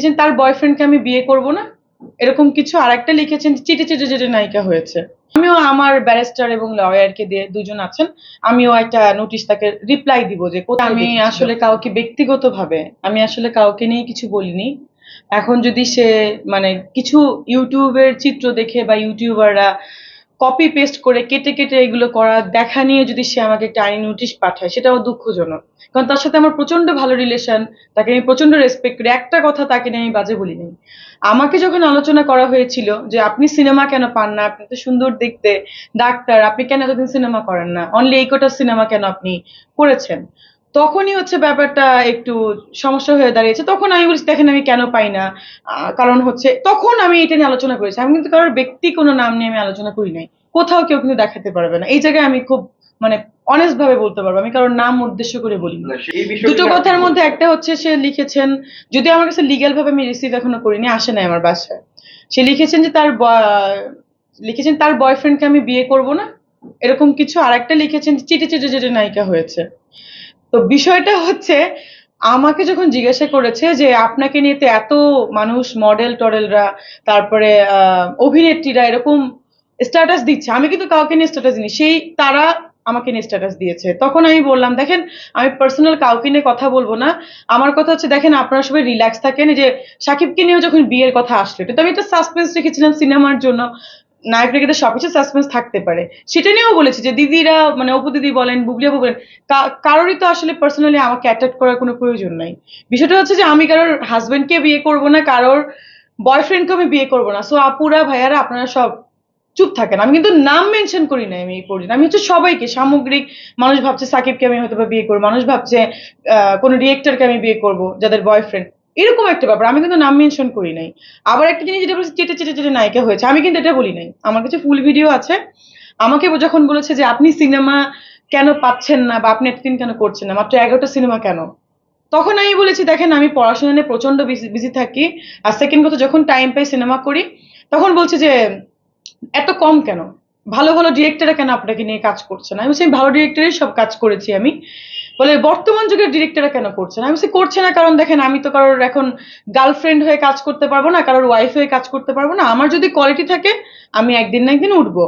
লিখেছেন তার বয়ফ্রেন্ডকে আমি বিয়ে করব না, এরকম কিছু। আর একটা লিখেছেন চিটে চিটে চিটে নায়িকা হয়েছে। আমিও আমার ব্যারিস্টার এবং লয়ারকে দিয়ে, দুজন আছেন, আমিও একটা নোটিশ তাকে রিপ্লাই দিব যে কোথায় আমি আসলে কাউকে ব্যক্তিগতভাবে আমি আসলে কাউকে নিয়ে কিছু বলিনি। এখন যদি সে মানে কিছু ইউটিউবের চিত্র দেখে বা ইউটিউবাররা কপি পেস্ট করে কেটে কেটে এগুলো করা দেখা নিয়ে যদি সে আমাকে একটা আইনি নোটিশ পাঠায়, সেটাও দুঃখজনক। কারণ তার সাথে আমার প্রচন্ড ভালো রিলেশন, তাকে আমি প্রচন্ড রেসপেক্ট করি, একটা কথা তাকে নিয়ে আমি বাজে বলি নাই। আমাকে যখন আলোচনা করা হয়েছিল যে আপনি সিনেমা কেন পান না, আপনি তো সুন্দর দেখতে, ডাক্তার, আপনি কেন এতদিন সিনেমা করেন না, অনলি এই কটা সিনেমা কেন আপনি করেছেন, তখনই হচ্ছে ব্যাপারটা একটু সমস্যা হয়ে দাঁড়িয়েছে। তখন আমি বলছি দেখেন আমি কেন পাই না, কারণ হচ্ছে তখন আমি এটা নিয়ে আলোচনা করেছি। আমি কিন্তু কারোর ব্যক্তি কোনো নাম নিয়ে আমি আলোচনা করি নাই। কোথাও কেউ কিন্তু দেখাতে পারবে না, এই জায়গায় আমি খুব মানে অনেস্ট ভাবে বলতে পারবো, আমি কারোর নাম উদ্দেশ্য করে বলি না। দুটো কথার মধ্যে একটা হচ্ছে সে লিখেছেন, যদি আমার কাছে লিগ্যাল ভাবে আমি রিসিভ এখনো করিনি, আসে নাই আমার বাসায়, সে লিখেছেন যে লিখেছেন তার বয়ফ্রেন্ডকে আমি বিয়ে করব না, এরকম কিছু। আর একটা লিখেছেন চিটে চিটে চিটে নায়িকা হয়েছে। তো বিষয়টা হচ্ছে, আমাকে যখন জিজ্ঞাসা করেছে যে আপনাকে নিয়ে তো এত মানুষ, মডেল টডেলরা, তারপরে অভিনেত্রীরা এরকম স্ট্যাটাস দিচ্ছে, আমি কিন্তু কাউকে নিয়ে স্ট্যাটাস দিইনি, সেই তারা আমাকে নিয়ে স্ট্যাটাস দিয়েছে। তখন আমি বললাম দেখেন আমি পার্সোনাল কাউকে নিয়ে কথা বলবো না। আমার কথা হচ্ছে দেখেন আপনারা সবাই রিল্যাক্স থাকেন। এই যে সাকিবকে নিয়েও যখন বিয়ের কথা আসলো, এটা তো আমি একটা সাসপেন্স রেখেছিলাম সিনেমার জন্য, নায়ক নায়িকাদের সবকিছু সাসপেন্স থাকতে পারে, সেটা নিয়েও বলেছি যে দিদিরা মানে অপু দিদি বলেন, বুবলি আপু বলেন, কারোরই তো আসলে পার্সোনালি আমাকে অ্যাটাক করার কোনো প্রয়োজন নাই। বিষয়টা হচ্ছে যে আমি কারোর হাজবেন্ডকে বিয়ে করব না, কারোর বয়ফ্রেন্ডকে আমি বিয়ে করব না। সো আপুরা ভাইয়ারা আপনারা সব চুপ থাকেন। আমি কিন্তু নাম মেনশন করি না আমি এই পর্যন্ত, আমি হচ্ছে সবাইকে সামগ্রিক, মানুষ ভাবছে সাকিবকে আমি হয়তো বা বিয়ে করবো, মানুষ ভাবছে কোনো ডিরেক্টরকে আমি বিয়ে করব যাদের বয়ফ্রেন্ড, এরকম একটা ব্যাপার, আমি কিন্তু নাম মেনশন করি নাই। আবার একটা জিনিস যেটা বলছে চেটে চেটে চেটে নায়িকা হয়েছে, আমি কিন্তু এটা বলি নাই, আমার কাছে ফুল ভিডিও আছে। আমাকে যখন বলেছে যে আপনি সিনেমা কেন পাচ্ছেন না বা আপনি এতদিন কেন করছেন না, মাত্র 11টা সিনেমা কেন, তখন আমি বলেছি দেখেন আমি পড়াশোনা নিয়ে প্রচন্ড বিজি থাকি, আর সেকেন্ড কথা যখন টাইম পাই সিনেমা করি। তখন বলছে যে এত কম কেন, ভালো ভালো ডিরেক্টররা কেন আপনাকে নিয়ে কাজ করছে না। আমি বলছি আমি ভালো ডিরেক্টরের সব কাজ করেছি আমি। বলে বর্তমান যুগের ডিরেক্টররা কেন করছে না, আমি বলছি করছে না কারণ দেখেন আমি তো কারোর এখন গার্লফ্রেন্ড হয়ে কাজ করতে পারবো না, কারোর ওয়াইফ হয়ে কাজ করতে পারবো না, আমার যদি কোয়ালিটি থাকে আমি একদিন না একদিন উঠবো।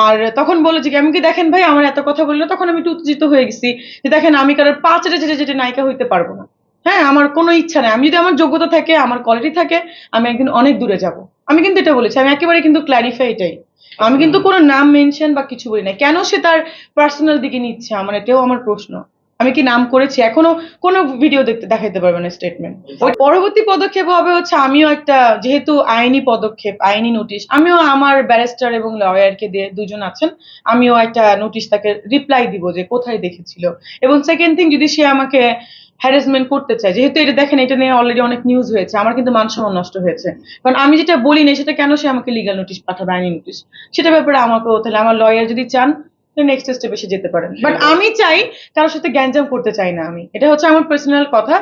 আর তখন বলে যে আমি কি দেখেন ভাই আমার এত কথা বললো, তখন আমি একটু উত্তেজিত হয়ে গেছি যে দেখেন আমি কারোর পা চেটে চেটে চেটে নায়িকা হইতে পারবো না। হ্যাঁ আমার কোনো ইচ্ছা নেই, আমি যদি আমার যোগ্যতা থাকে আমার কোয়ালিটি থাকে আমি একদিন অনেক দূরে যাব। আমি কিন্তু এটা বলেছি, আমি একেবারে কিন্তু ক্ল্যারিফাই এটাই, আমি কিন্তু কোনো নাম মেনশন বা কিছু বলি না। কেন সে তার পার্সোনাল দিকে নিচ্ছে আমার, এটাও আমার প্রশ্ন। আমি কি নাম করেছি, এখনো কোনো ভিডিও দেখতে দেখাইতে পারবে না স্টেটমেন্ট। ওই পরবর্তী পদক্ষেপ হবে হচ্ছে আমিও একটা, যেহেতু আইনি পদক্ষেপ আইনি নোটিশ, আমিও আমার ব্যারিস্টার এবং লয়ারকে দিয়ে, দুজন আছেন, আমিও একটা নোটিশ তাকে রিপ্লাই দিব যে কোথায় দেখেছিল। এবং সেকেন্ড থিং, যদি সে আমাকে হ্যারাসমেন্ট করতে চায়, যেহেতু এটা দেখেন এটা নিয়ে অলরেডি অনেক নিউজ হয়েছে, আমার কিন্তু মান সম্মান নষ্ট হয়েছে, কারণ আমি যেটা বলি না সেটা কেন সে আমাকে লিগ্যাল নোটিশ পাঠাবে, আইনি নোটিশ, সেটা ব্যাপারে আমাকেও তাহলে আমার লয়ার যদি চান নেক্সট স্টেপে এসে যেতে পারেন। বাট আমি চাই কারোর সাথে গ্যাঞ্জাম করতে চাই না আমি, এটা হচ্ছে আমার পার্সোনাল কথা।